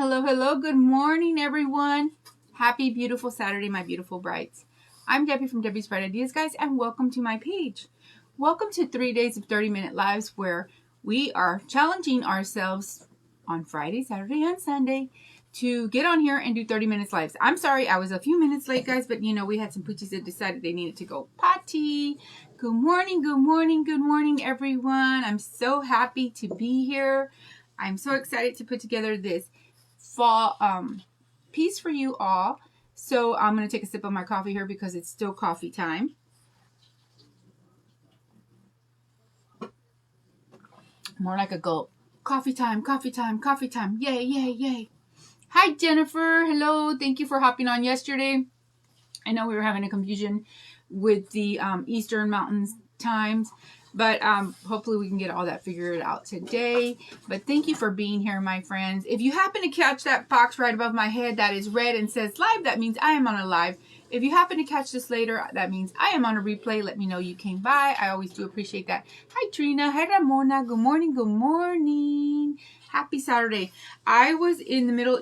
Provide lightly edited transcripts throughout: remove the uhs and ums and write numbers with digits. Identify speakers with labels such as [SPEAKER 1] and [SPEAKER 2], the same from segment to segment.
[SPEAKER 1] Hello, hello. Good morning, everyone. Happy, beautiful Saturday, my beautiful brides. I'm Debbie from Debbie's Bright Ideas, guys, and welcome to my page. Welcome to 3 days of 30-minute lives where we are challenging ourselves on Friday, Saturday, and Sunday to get on here and do 30 minutes lives. I'm sorry, I was a few minutes late, guys, but we had some poochies that decided they needed to go potty. Good morning, good morning, good morning, everyone. I'm so happy to be here. I'm so excited to put together this fall piece for you all. So I'm going to take a sip of my coffee here because it's still coffee time. More like a gulp. Coffee time, coffee time, coffee time. Yay, yay, yay. Hi, Jennifer. Hello. Thank you for hopping on yesterday. I know we were having a confusion with the Eastern Mountains times, but hopefully we can get all that figured out today. But thank you for being here, my friends. If you happen to catch that box right above my head that is red and says live, that means I am on a live. If you happen to catch this later, that means I am on a replay. Let me know you came by. I always do appreciate that. Hi, Trina. Hi, Ramona. Good morning. Good morning. Happy Saturday. I was in the middle,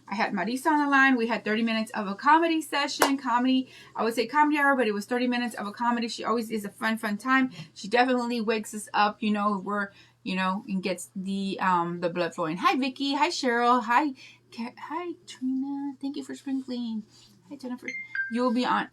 [SPEAKER 1] I had Marisa on the line. We had 30 minutes of a comedy session. I would say comedy hour, but it was 30 minutes of a comedy. She always is a fun time. She definitely wakes us up, and gets the blood flowing. Hi, Vicky. Hi, Cheryl. Hi, Trina. Thank you for sprinkling. Hi, Jennifer. You will be on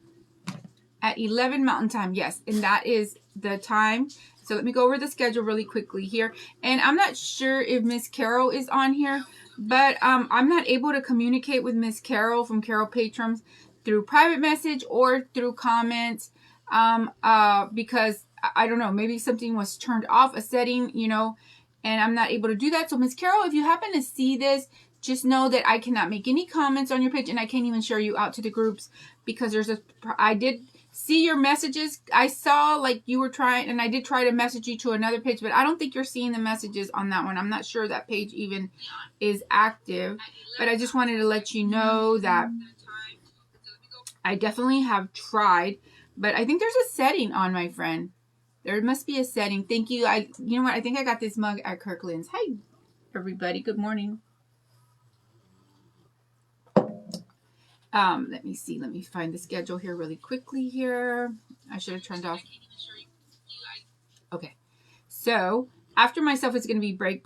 [SPEAKER 1] at 11 Mountain Time. Yes, and that is the time. So let me go over the schedule really quickly here. And I'm not sure if Miss Carol is on here, but I'm not able to communicate with Miss Carol from Carol Patrons through private message or through comments because I don't know, maybe something was turned off, a setting, and I'm not able to do that. So Miss Carol, if you happen to see this, just know that I cannot make any comments on your page, and I can't even share you out to the groups because I did see your messages. I saw like you were trying, and I did try to message you to another page, but I don't think you're seeing the messages on that one. I'm not sure that page even is active, but I just wanted to let you know that I definitely have tried, but I think there's a setting on, my friend. There must be a setting. Thank you. You know what? I think I got this mug at Kirkland's. Hi, everybody. Good morning. Let me see. Let me find the schedule here really quickly here. I should have turned off. Okay. So after myself, it's going to be break.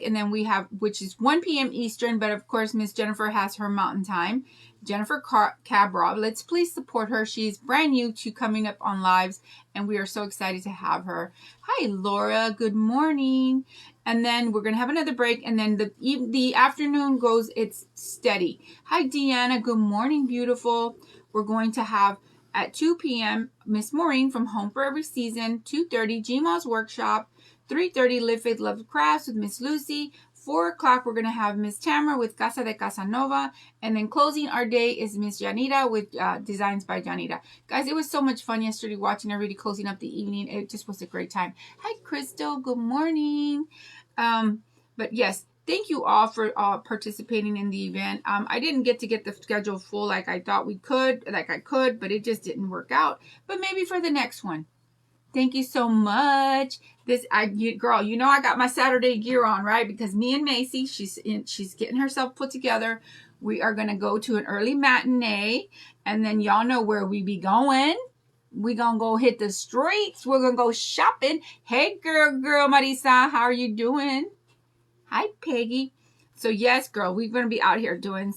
[SPEAKER 1] And then we have, which is 1 p.m. Eastern. But of course, Miss Jennifer has her mountain time. Jennifer Cabra. Let's please support her. She's brand new to coming up on lives, and we are so excited to have her. Hi, Laura. Good morning. And then we're going to have another break. And then the afternoon goes, it's steady. Hi, Deanna. Good morning, beautiful. We're going to have at 2 p.m. Miss Maureen from Home for Every Season. 2:30 GMA's Workshop. 3:30 Live Faith Love Crafts with Miss Lucy. 4 o'clock we're going to have Miss Tamara with Casa de Casanova. And then closing our day is Miss Janita with Designs by Janita. Guys, it was so much fun yesterday watching everybody closing up the evening. It just was a great time. Hi, Crystal. Good morning. But yes, thank you all for participating in the event. I didn't get the schedule full like I thought I could, but it just didn't work out. But maybe for the next one. Thank you so much. Girl, I got my Saturday gear on, right? Because me and Macy, she's getting herself put together. We are going to go to an early matinee, and then y'all know where we be going. We gonna go hit the streets. We're gonna go shopping. Hey, girl, Marisa, how are you doing? Hi, Peggy. So yes, girl, we're gonna be out here doing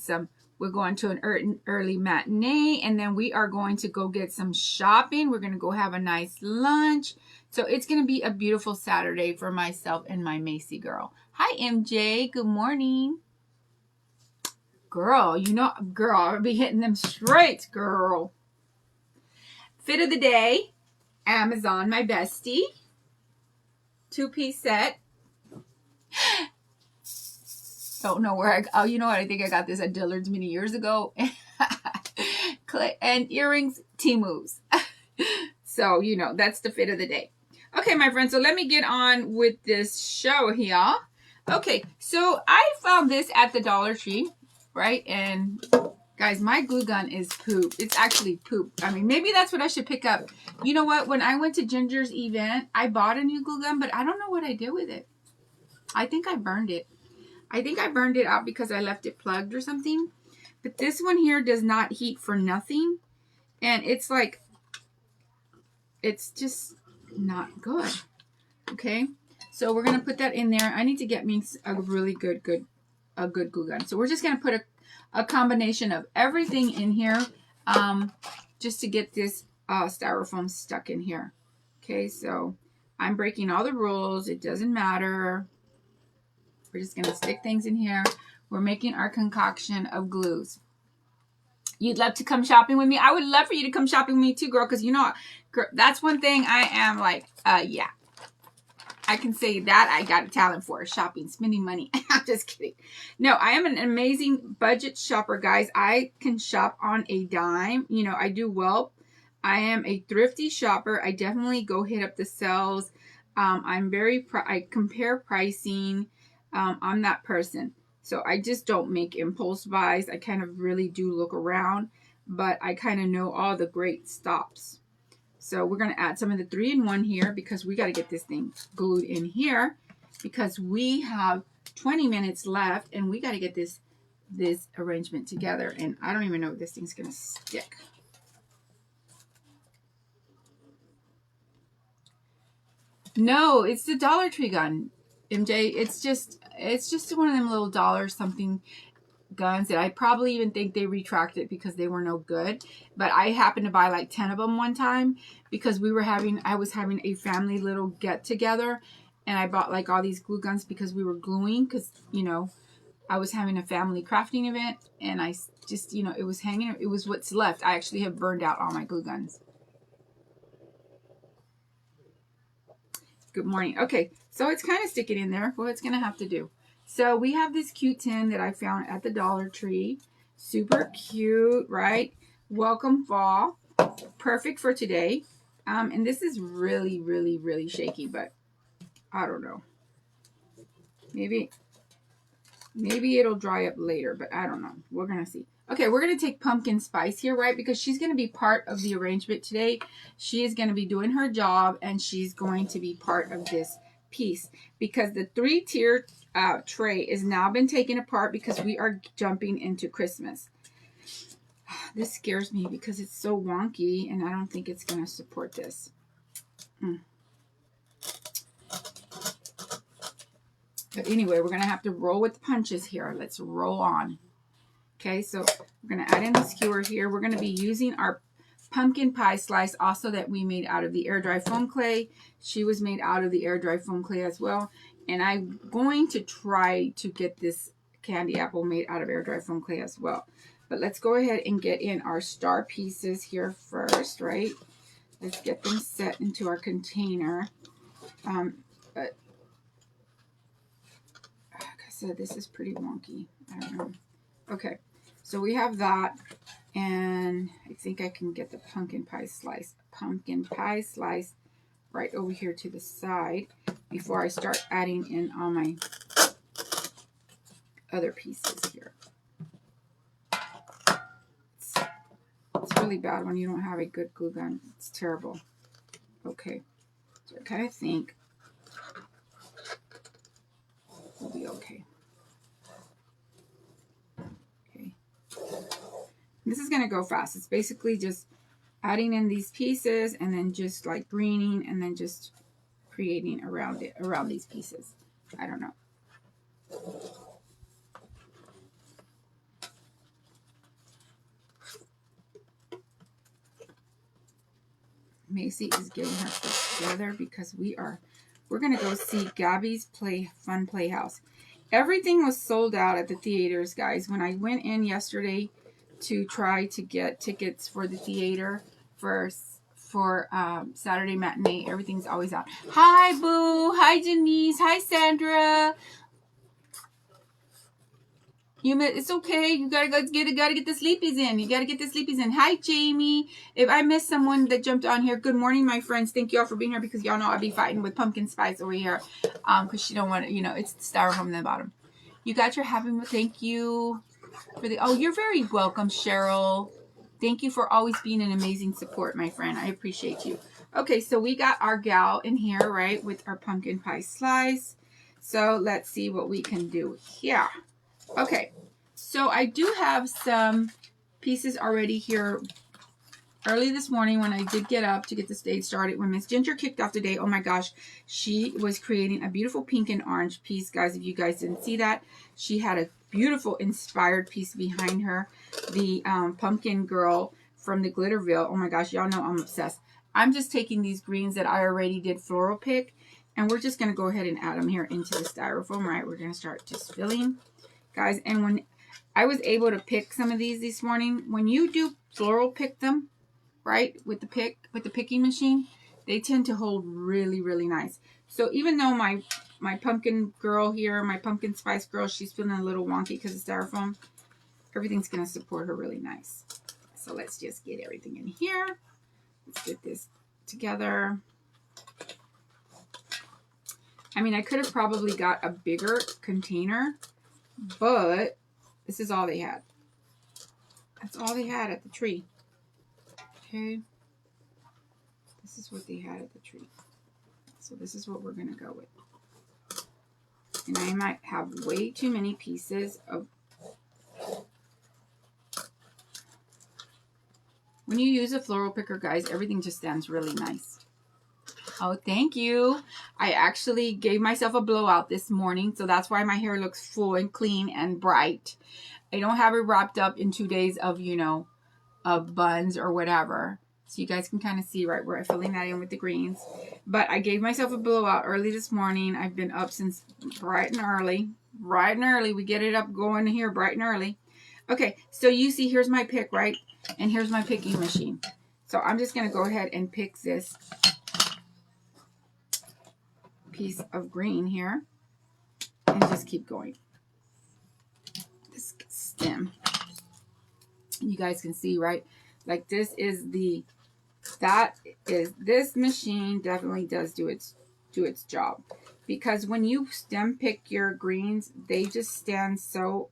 [SPEAKER 1] we're going to an early matinee, and then we are going to go get some shopping. We're going to go have a nice lunch. So it's going to be a beautiful Saturday for myself and my Macy girl. Hi, MJ. Good morning. Girl, I'll be hitting them straight, girl. Fit of the day, Amazon, my bestie. 2-piece set. Don't know where you know what? I think I got this at Dillard's many years ago. And earrings, Temu's. So, that's the fit of the day. Okay, my friends, so let me get on with this show here. Okay, so I found this at the Dollar Tree, right? And guys, my glue gun is poop. It's actually poop. I mean, maybe that's what I should pick up. You know what? When I went to Ginger's event, I bought a new glue gun, but I don't know what I did with it. I think I burned it. I think I burned it out because I left it plugged or something. But this one here does not heat for nothing. And it's like, it's just not good. Okay. So we're going to put that in there. I need to get me a really good glue gun. So we're just going to put a combination of everything in here just to get this styrofoam stuck in here. Okay, so I'm breaking all the rules. It doesn't matter. We're just going to stick things in here. We're making our concoction of glues. You'd love to come shopping with me? I would love for you to come shopping with me too, girl, because you know, that's one thing I am like, yeah. I can say that I got a talent for shopping, spending money. I'm just kidding. No, I am an amazing budget shopper, guys. I can shop on a dime. You know, I do well. I am a thrifty shopper. I definitely go hit up the sales. I compare pricing. I'm that person. So I just don't make impulse buys. I kind of really do look around, but I kind of know all the great stops. So we're going to add some of the 3-in-1 here because we got to get this thing glued in here because we have 20 minutes left and we got to get this arrangement together. And I don't even know if this thing's going to stick. No, it's the Dollar Tree gun, MJ. It's just one of them little dollar something guns that I probably even think they retracted because they were no good. But I happened to buy like 10 of them one time because I was having a family little get together and I bought like all these glue guns because we were gluing because, you know, I was having a family crafting event and I just, you know, it was hanging. It was what's left. I actually have burned out all my glue guns. Good morning. Okay, so it's kind of sticking in there. Well, it's going to have to do. So we have this cute tin that I found at the Dollar Tree. Super cute, right? Welcome fall. Perfect for today. And this is really, really, really shaky, but I don't know. Maybe it'll dry up later, but I don't know. We're going to see. Okay, we're going to take pumpkin spice here, right? Because she's going to be part of the arrangement today. She is going to be doing her job, and she's going to be part of this piece because the 3-tier tray is now been taken apart because we are jumping into Christmas. This scares me because it's so wonky, and I don't think it's going to support this. But anyway, we're going to have to roll with the punches here. Let's roll on. Okay, so we're going to add in the skewer here. We're going to be using our pumpkin pie slice also that we made out of the air dry foam clay. She was made out of the air dry foam clay as well. And I'm going to try to get this candy apple made out of air dry foam clay as well. But let's go ahead and get in our star pieces here first, right? Let's get them set into our container. But like I said, this is pretty wonky. I don't know. Okay. So we have that, and I think I can get the pumpkin pie slice right over here to the side before I start adding in all my other pieces here. It's really bad when you don't have a good glue gun. It's terrible. Okay, so I kind of think we'll be okay. This is going to go fast. It's basically just adding in these pieces and then just like greening and then just creating around these pieces. I don't know. Macy is getting her stuff together because we're going to go see Gabby's Fun Playhouse. Everything was sold out at the theaters, guys. When I went in yesterday to try to get tickets for the theater for Saturday matinee, everything's always out. Hi, Boo. Hi, Denise. Hi, Sandra. It's okay. You gotta get the sleepies in. You gotta get the sleepies in. Hi, Jamie. If I missed someone that jumped on here, good morning, my friends. Thank you all for being here because y'all know I'll be fighting with pumpkin spice over here. Because she don't want to, it's styrofoam in the bottom. You got your happy meal. Thank you for you're very welcome, Cheryl. Thank you for always being an amazing support, my friend. I appreciate you. Okay, so we got our gal in here, right, with our pumpkin pie slice. So let's see what we can do here. Okay, so I do have some pieces already here. Early this morning when I did get up to get the stage started, when Miss Ginger kicked off the day, oh my gosh, she was creating a beautiful pink and orange piece. Guys, if you guys didn't see that, she had a beautiful inspired piece behind her. The pumpkin girl from the Glitterville. Oh my gosh, y'all know I'm obsessed. I'm just taking these greens that I already did floral pick, and we're just going to go ahead and add them here into the styrofoam, right? We're going to start just filling. Guys, and when I was able to pick some of these this morning, when you do floral pick them, right, with the picking machine, they tend to hold really, really nice. So even though my pumpkin girl here, my pumpkin spice girl, she's feeling a little wonky because of styrofoam, everything's going to support her really nice. So let's just get everything in here. Let's get this together. I mean, I could have probably got a bigger container, but this is all they had. That's all they had at the tree. Okay. This is what they had at the tree. So this is what we're going to go with. And I might have way too many pieces of... When you use a floral picker, guys, everything just stands really nice. Oh, thank you. I actually gave myself a blowout this morning, so that's why my hair looks full and clean and bright. I don't have it wrapped up in 2 days of, you know, of buns or whatever. So you guys can kind of see right where I'm filling that in with the greens. But I gave myself a blowout early this morning. I've been up since bright and early. Bright and early. We get it up going here bright and early. Okay, so you see here's my pick, right? And here's my picking machine. So I'm just going to go ahead and pick this piece of green here. And just keep going. This stem. You guys can see, right? Like this is the... this machine definitely does do its job, because when you stem pick your greens, they just stand so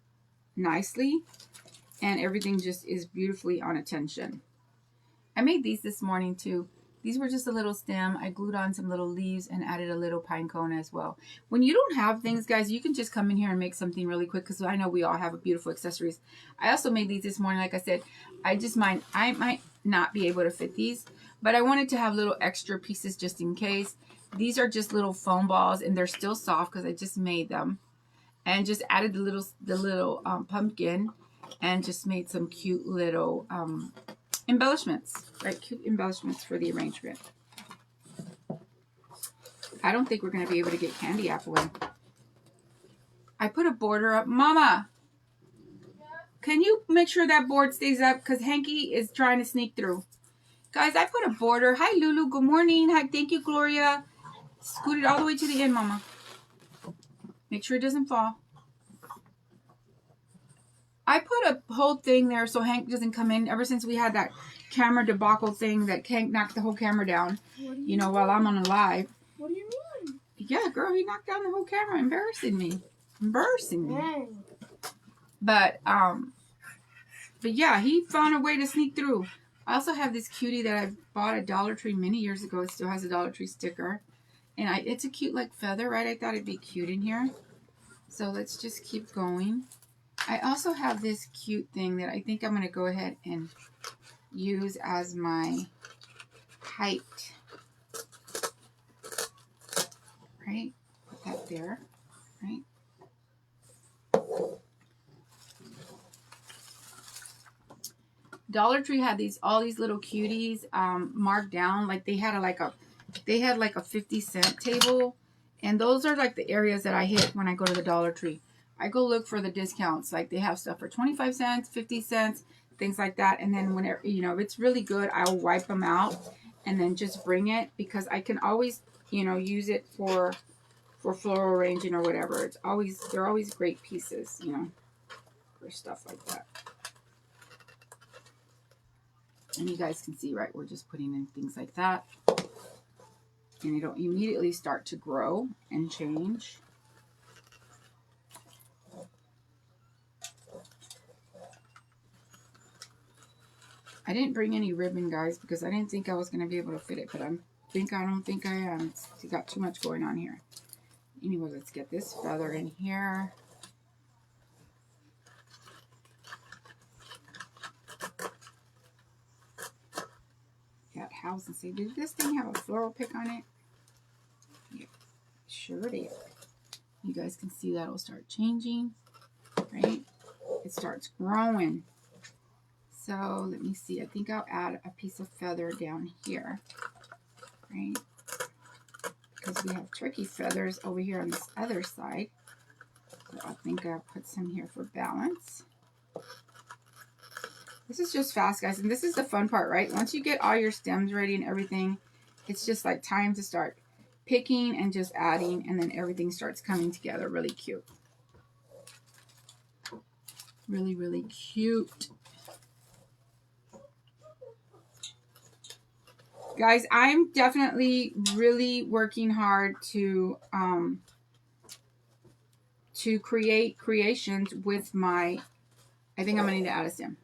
[SPEAKER 1] nicely and everything just is beautifully on attention. I made these this morning too. These were just a little stem. I glued on some little leaves and added a little pine cone as well. When you don't have things, guys, you can just come in here and make something really quick, because I know we all have beautiful accessories. I also made these this morning. Like I said, I might not be able to fit these, but I wanted to have little extra pieces just in case. These are just little foam balls, and they're still soft because I just made them. And just added the little pumpkin, and just made some cute little... embellishments, right? Cute embellishments for the arrangement. I don't think we're going to be able to get candy apple in. I put a border up. Mama, can you make sure that board stays up? Because Hanky is trying to sneak through. Guys, I put a border. Hi, Lulu. Good morning. Hi, thank you, Gloria. Scoot it all the way to the end, Mama. Make sure it doesn't fall. I put a whole thing there so Hank doesn't come in. Ever since we had that camera debacle thing that Hank knocked the whole camera down, you know, while I'm on a live.
[SPEAKER 2] What do you mean?
[SPEAKER 1] Yeah, girl, he knocked down the whole camera, embarrassing me.
[SPEAKER 2] Dang.
[SPEAKER 1] But yeah, he found a way to sneak through. I also have this cutie that I bought at Dollar Tree many years ago. It still has a Dollar Tree sticker. And it's a cute, like, feather, right? I thought it'd be cute in here. So let's just keep going. I also have this cute thing that I think I'm going to go ahead and use as my height. Right? Put that there. Right? Dollar Tree had all these little cuties marked down. Like they had like a 50-cent table. And those are like the areas that I hit when I go to the Dollar Tree. I go look for the discounts. Like they have stuff for 25 cents, 50 cents, things like that. And then whenever, you know, if it's really good, I'll wipe them out and then just bring it, because I can always, you know, use it for floral arranging or whatever. They're always great pieces, you know, for stuff like that. And you guys can see, right, we're just putting in things like that. And it'll immediately start to grow and change. I didn't bring any ribbon, guys, because I didn't think I was going to be able to fit it, but I don't think I am. It's got too much going on here. Anyway, let's get this feather in here. Got house and say, did this thing have a floral pick on it? Yeah, sure did. You guys can see that'll start changing, right? It starts growing. So let me see. I think I'll add a piece of feather down here, right? Because we have turkey feathers over here on this other side. So I think I'll put some here for balance. This is just fast, guys, and this is the fun part, right? Once you get all your stems ready and everything, it's just like time to start picking and just adding, and then everything starts coming together really cute. Really, really cute. Guys, I'm definitely really working hard to create creations with my, I think I'm going to need to add a stem.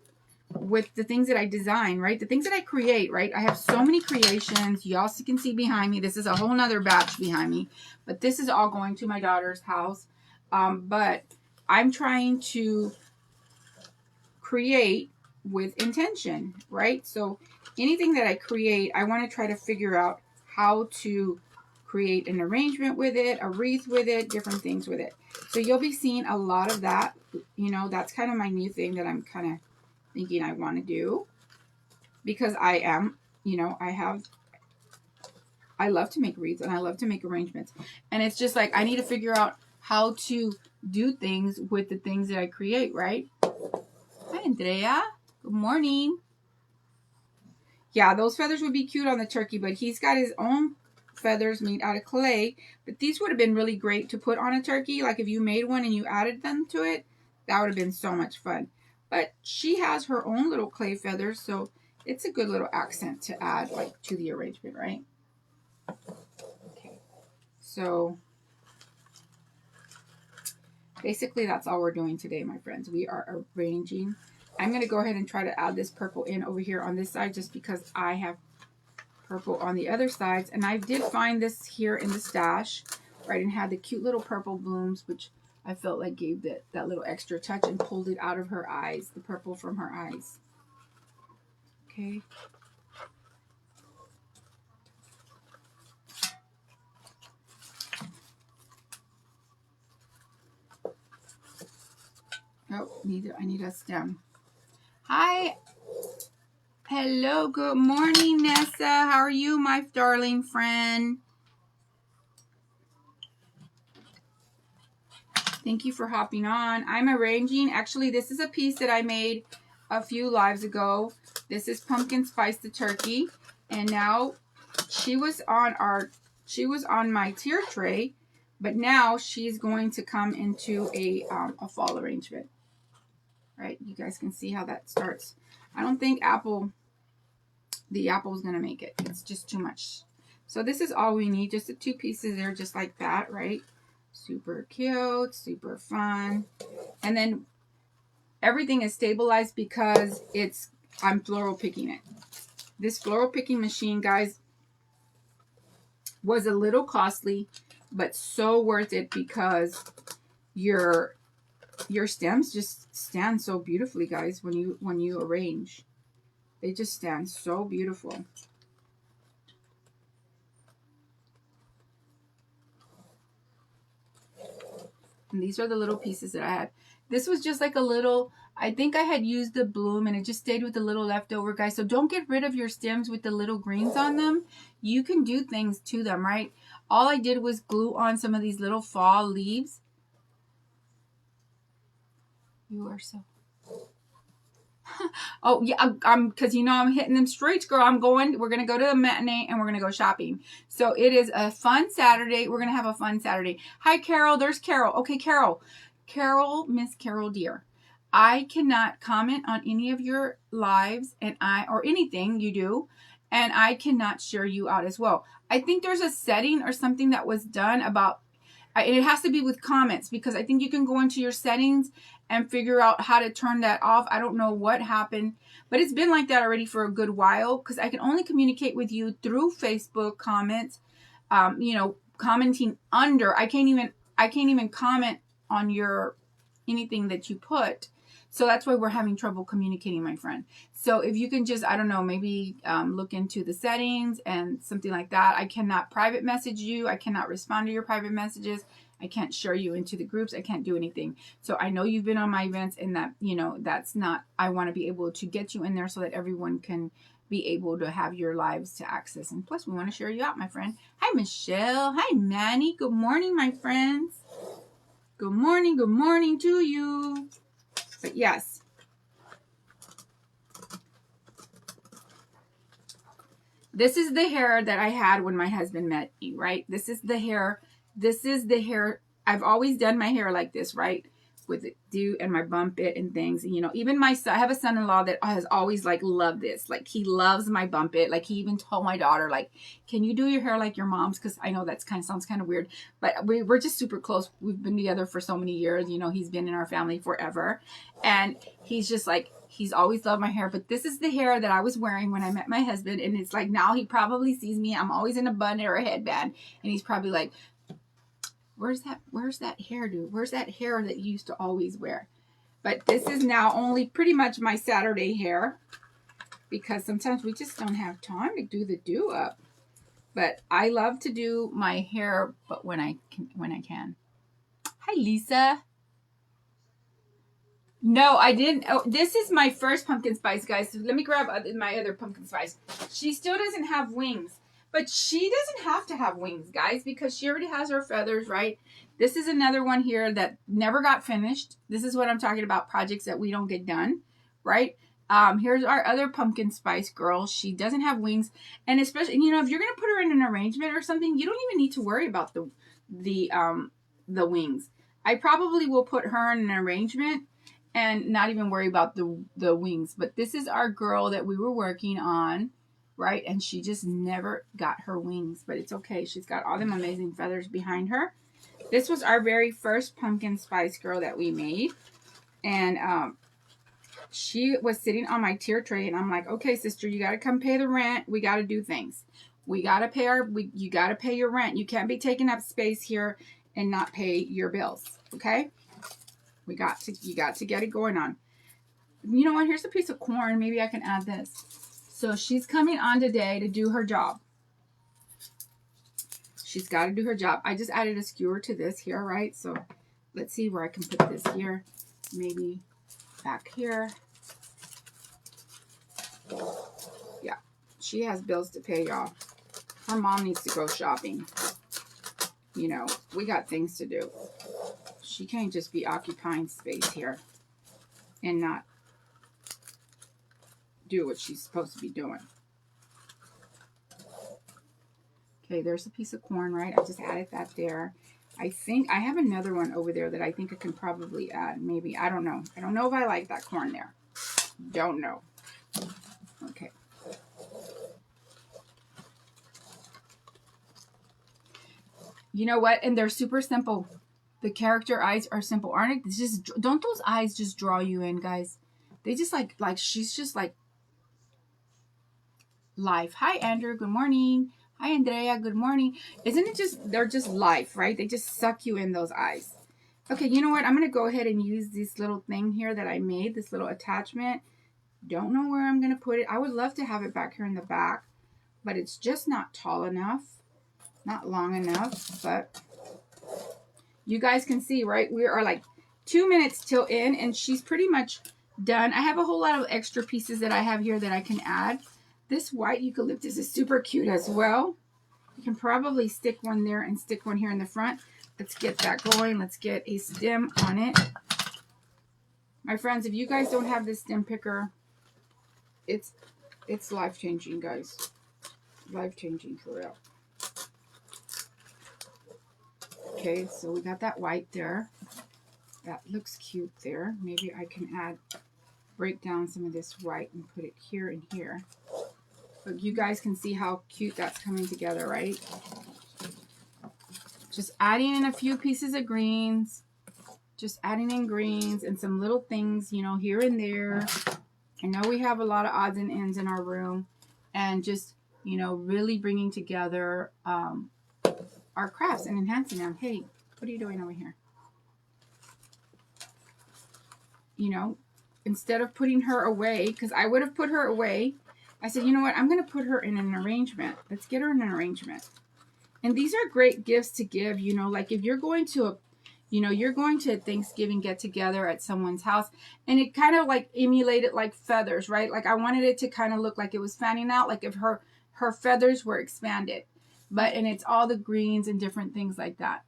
[SPEAKER 1] With the things that I design, right? The things that I create, right? I have so many creations. You also can see behind me. This is a whole nother batch behind me. But this is all going to my daughter's house. But I'm trying to create with intention, right? So anything that I create, I want to try to figure out how to create an arrangement with it, a wreath with it, different things with it. So you'll be seeing a lot of that. You know, that's kind of my new thing that I'm kind of thinking I want to do, because I am, you know, I love to make wreaths and I love to make arrangements, and it's just like I need to figure out how to do things with the things that I create, right? Hi, Andrea. Good morning. Yeah, those feathers would be cute on the turkey, but he's got his own feathers made out of clay, but these would have been really great to put on a turkey. Like if you made one and you added them to it, that would have been so much fun. But she has her own little clay feathers, so it's a good little accent to add like to the arrangement, right? Okay. So basically that's all we're doing today, my friends. We are arranging. I'm going to go ahead and try to add this purple in over here on this side just because I have purple on the other sides. And I did find this here in the stash, right, and had the cute little purple blooms, which I felt like gave that little extra touch and pulled it out of her eyes, the purple from her eyes. Okay. Oh, I need a stem. Hi. Hello. Good morning, Nessa. How are you, my darling friend? Thank you for hopping on. I'm arranging. Actually, this is a piece that I made a few lives ago. This is pumpkin spice the turkey, and now she was on my tier tray, but now she's going to come into a fall arrangement. Right? You guys can see how that starts. I don't think the apple is going to make it. It's just too much. So this is all we need. Just the two pieces there, just like that, right? Super cute, super fun. And then everything is stabilized because I'm floral picking it. This floral picking machine, guys, was a little costly, but so worth it because your stems just stand so beautifully, guys, when you arrange. They just stand so beautiful. And these are the little pieces that I had. This was just like a little, I think I had used the bloom and it just stayed with the little leftover, guys. So don't get rid of your stems with the little greens on them. You can do things to them, right? All I did was glue on some of these little fall leaves. You are so... Oh, yeah, because you know I'm hitting them streets, girl. We're going to go to a matinee and we're going to go shopping. So it is a fun Saturday. We're going to have a fun Saturday. Hi, Carol. There's Carol. Okay, Carol. Miss Carol, dear. I cannot comment on any of your lives or anything you do, and I cannot share you out as well. I think there's a setting or something that was done about, and it has to be with comments, because I think you can go into your settings and figure out how to turn that off. I don't know what happened, but it's been like that already for a good while, because I can only communicate with you through Facebook comments, commenting under. I can't even comment on your anything that you put. So that's why we're having trouble communicating, my friend. So if you can just, I don't know, maybe look into the settings and something like that. I cannot private message you. I cannot respond to your private messages. I can't share you into the groups. I can't do anything. So I know you've been on my events, and that, that's not, I want to be able to get you in there so that everyone can be able to have your lives to access. And plus, we want to share you out, my friend. Hi, Michelle. Hi, Manny. Good morning, my friends. Good morning to you. But yes, this is the hair that I had when my husband met me, right? This is the hair. I've always done my hair like this, right? With it do and my bump it and things. And, even my son, I have a son-in-law that has always like loved this. Like, he loves my bump it. Like, he even told my daughter, like, can you do your hair like your mom's? Because I know that's sounds kind of weird, but we're just super close. We've been together for so many years. He's been in our family forever, and he's just like, he's always loved my hair. But this is the hair that I was wearing when I met my husband, and it's like, now he probably sees me. I'm always in a bun or a headband, and he's probably like, where's that hairdo? Where's that hair that you used to always wear? But this is now only pretty much my Saturday hair, because sometimes we just don't have time to do the do-up. But I love to do my hair, but when I can. Hi, Lisa. No, I didn't. Oh, this is my first pumpkin spice, guys. So let me grab my other pumpkin spice. She still doesn't have wings. But she doesn't have to have wings, guys, because she already has her feathers, right? This is another one here that never got finished. This is what I'm talking about, projects that we don't get done, right? Here's our other pumpkin spice girl. She doesn't have wings. And especially, if you're going to put her in an arrangement or something, you don't even need to worry about the wings. I probably will put her in an arrangement and not even worry about the wings. But this is our girl that we were working on, right? And she just never got her wings, but it's okay. She's got all them amazing feathers behind her. This was our very first pumpkin spice girl that we made. And she was sitting on my tier tray, and I'm like, okay, sister, you got to come pay the rent. We got to do things. We got to pay you got to pay your rent. You can't be taking up space here and not pay your bills. Okay. You got to get it going on. You know what? Here's a piece of corn. Maybe I can add this. So she's coming on today to do her job. She's got to do her job. I just added a skewer to this here, right? So let's see where I can put this here. Maybe back here. Yeah, she has bills to pay, y'all. Her mom needs to go shopping. We got things to do. She can't just be occupying space here and not do what she's supposed to be doing. Okay, there's a piece of corn, right? I just added that there. I think I have another one over there that I think I can probably add. Maybe, I don't know. I don't know if I like that corn there. Don't know. Okay. You know what? And they're super simple. The character eyes are simple, aren't it? Don't those eyes just draw you in, guys? They just like she's just like life. Hi, Andrew. Good morning. Hi, Andrea. Good morning. Isn't it just, they're just life, right? They just suck you in, those eyes. Okay, you know what? I'm going to go ahead and use this little thing here that I made, this little attachment. Don't know where I'm going to put it. I would love to have it back here in the back, but it's just not tall enough, not long enough. But you guys can see, right? We are like 2 minutes till in, and she's pretty much done. I have a whole lot of extra pieces that I have here that I can add. This white eucalyptus is super cute as well. You can probably stick one there and stick one here in the front. Let's get that going. Let's get a stem on it. My friends, if you guys don't have this stem picker, it's life-changing, guys. Life-changing for real. Okay, so we got that white there. That looks cute there. Maybe I can break down some of this white and put it here and here. But you guys can see how cute that's coming together, right? Just adding in a few pieces of greens. Just adding in greens and some little things, here and there. I know we have a lot of odds and ends in our room. And just, really bringing together our crafts and enhancing them. Hey, what are you doing over here? You know, instead of putting her away, because I would have put her away, I said, you know what? I'm going to put her in an arrangement. Let's get her in an arrangement. And these are great gifts to give, you know, like if you're going to a, you know, you're going to a Thanksgiving get together at someone's house, and it kind of like emulated like feathers, right? Like I wanted it to kind of look like it was fanning out, like if her feathers were expanded, but, and it's all the greens and different things like that,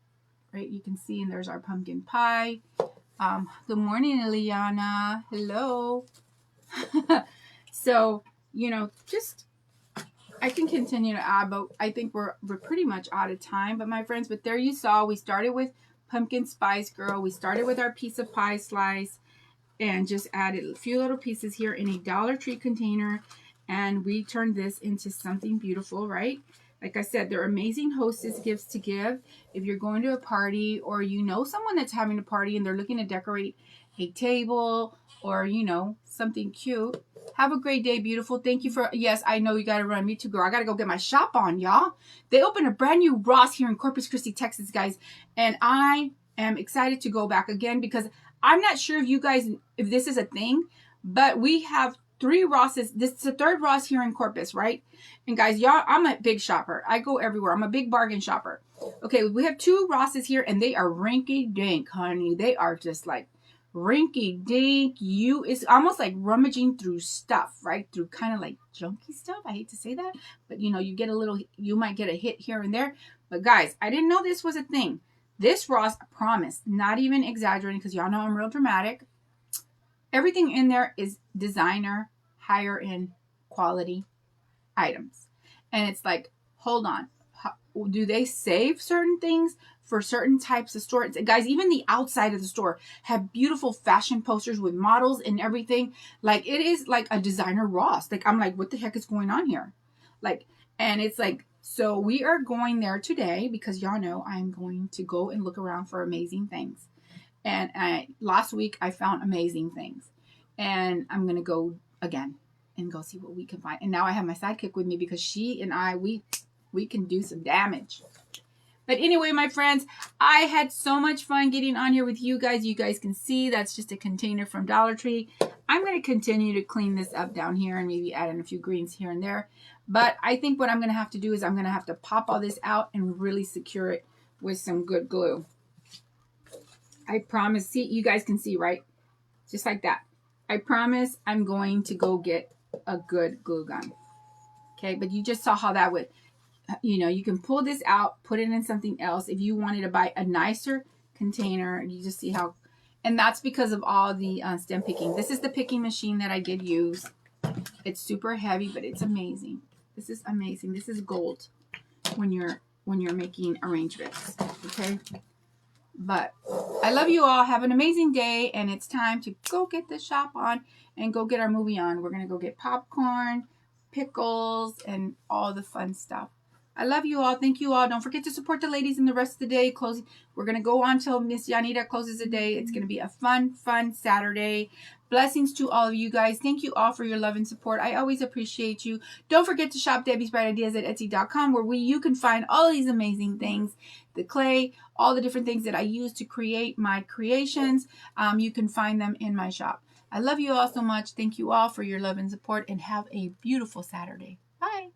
[SPEAKER 1] right? You can see, and there's our pumpkin pie. Good morning, Eliana. Hello. So, you know, just, I can continue to add, but I think we're pretty much out of time. But my friends, but there you saw, we started with pumpkin spice girl. We started with our piece of pie slice and just added a few little pieces here in a Dollar Tree container. And we turned this into something beautiful, right? Like I said, they're amazing hostess gifts to give. If you're going to a party, or you know someone that's having a party and they're looking to decorate a table, or, you know, something cute. Have a great day, beautiful. Thank you for, yes, I know you got to run. Me too, girl. I got to go get my shop on, y'all. They opened a brand new Ross here in Corpus Christi, Texas, guys. And I am excited to go back again, because I'm not sure if you guys, if this is a thing, but we have 3 Rosses. This is the 3rd Ross here in Corpus, right? And guys, y'all, I'm a big shopper. I go everywhere. I'm a big bargain shopper. Okay, we have 2 Rosses here, and they are rinky dink, honey. They are just like rinky dink. It's almost like rummaging through stuff, right? Through kind of like junky stuff. I hate to say that, but you know, you get a little, you might get a hit here and there. But guys, I didn't know this was a thing. This Ross, I promise, not even exaggerating, because y'all know I'm real dramatic. Everything in there is designer, higher end quality items. And it's like, hold on. Do they save certain things for certain types of stores? Guys, even the outside of the store have beautiful fashion posters with models and everything. Like, it is like a designer Ross. Like, I'm like, what the heck is going on here? Like, and it's like, so we are going there today, because y'all know I'm going to go and look around for amazing things. And last week I found amazing things, and I'm going to go again and go see what we can find. And now I have my sidekick with me, because she and I, we can do some damage. But anyway, my friends, I had so much fun getting on here with you guys. You guys can see that's just a container from Dollar Tree. I'm going to continue to clean this up down here and maybe add in a few greens here and there. But I think what I'm going to have to do is I'm going to have to pop all this out and really secure it with some good glue. I promise. See, you guys can see, right? Just like that. I promise I'm going to go get a good glue gun. Okay, but you just saw how that would, you know, you can pull this out, put it in something else. If you wanted to buy a nicer container, you just see how, and that's because of all the stem picking. This is the picking machine that I did use. It's super heavy, but it's amazing. This is amazing. This is gold when you're making arrangements. Okay. But I love you all. Have an amazing day. And it's time to go get the shop on and go get our movie on. We're going to go get popcorn, pickles, and all the fun stuff. I love you all. Thank you all. Don't forget to support the ladies in the rest of the day. Closing. We're going to go on till Miss Yanita closes the day. It's going to be a fun Saturday. Blessings to all of you guys. Thank you all for your love and support. I always appreciate you. Don't forget to shop Debbie's Bright Ideas at Etsy.com, where you can find all these amazing things. The clay, all the different things that I use to create my creations. You can find them in my shop. I love you all so much. Thank you all for your love and support, and have a beautiful Saturday. Bye.